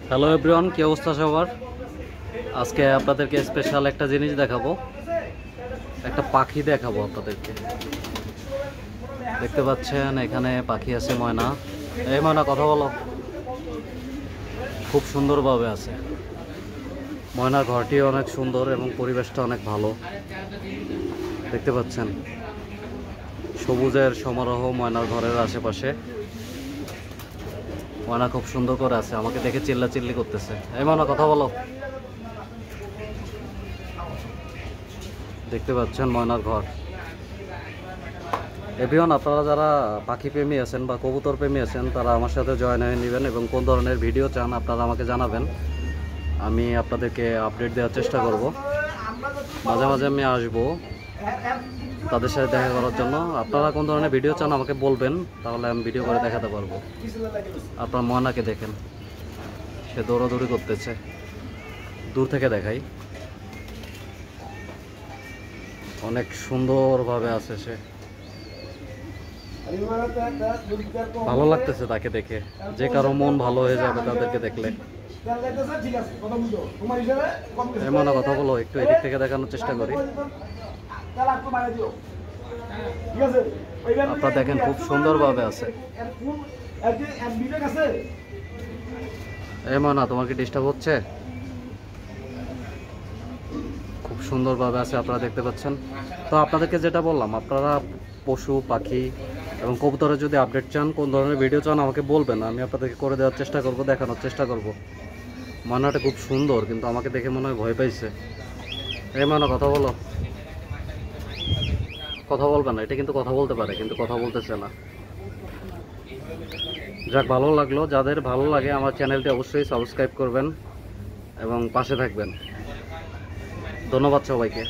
Hello everyone, কি অবস্থা সবার? আজকে আপনাদেরকে স্পেশাল একটা জিনিস দেখাবো, একটা পাখি দেখাবো আপনাদেরকে। দেখতে পাচ্ছেন এখানে পাখি আছে, ময়না। এই ময়না, কথা বলো। খুব সুন্দরভাবে আছে। ময়নার ঘরটি অনেক সুন্দর এবং পরিবেশটা অনেক ভালো। দেখতে পাচ্ছেন সবুজের সমারোহ ময়নার ঘরের আশেপাশে। ময়না খুব সুন্দর করে আছে, আমাকে দেখে চিল্লাচিল্লি করতেছে। এই ময়না, কথা বলো। দেখতে পাচ্ছেন ময়নার ঘর। এভরিওয়ান, আপনারা যারা পাখি প্রেমী আছেন বা কবুতর প্রেমী আছেন, তারা আমার সাথে জয়েন হয়ে নেবেন এবং কোন ধরনের ভিডিও চান আপনারা আমাকে জানাবেন। আমি আপনাদেরকে আপডেট দেওয়ার চেষ্টা করব। মাঝে মাঝে আমি আসবো তাদের সাথে দেখা করার জন্য। আপনারা কোন ধরনের ভিডিও চান আমাকে বলবেন, তাহলে আমি ভিডিও করে দেখাতে পারবো। আপনার ময়নাকে দেখেন, সে দৌড়াদৌড়ি করতেছে। দূর থেকে দেখাই, অনেক সুন্দরভাবে আছে সে। ভালো লাগতেছে তাকে দেখে। যে কারো মন ভালো হয়ে যাবে তাদেরকে দেখলে। এমন কথা বলো, একটু এদিক থেকে দেখানোর চেষ্টা করি। আপনারা দেখেন খুব সুন্দরভাবে আছে। এমন না, তোমার কি ডিস্টার্ব হচ্ছে? খুব সুন্দরভাবে আছে, আপনারা দেখতে পাচ্ছেন। তো আপনাদেরকে যেটা বললাম, আপনারা পশু পাখি এবং কবুতরের যদি আপডেট চান, কোন ধরনের ভিডিও চান আমাকে বলবেন, আমি আপনাদেরকে করে দেওয়ার চেষ্টা করব, দেখানোর চেষ্টা করব। ময়নাটা খুব সুন্দর, কিন্তু আমাকে দেখে মনে হয় ভয় পাইছে। এই ময়না, কথা বলো। কথা বলবে না, এটা কিন্তু কথা বলতে পারে, কিন্তু কথা বলতেছে না। যাক, ভালো লাগলো। যাদের ভালো লাগে আমার চ্যানেলটি অবশ্যই সাবস্ক্রাইব করবেন এবং পাশে থাকবেন। ধন্যবাদ সবাইকে।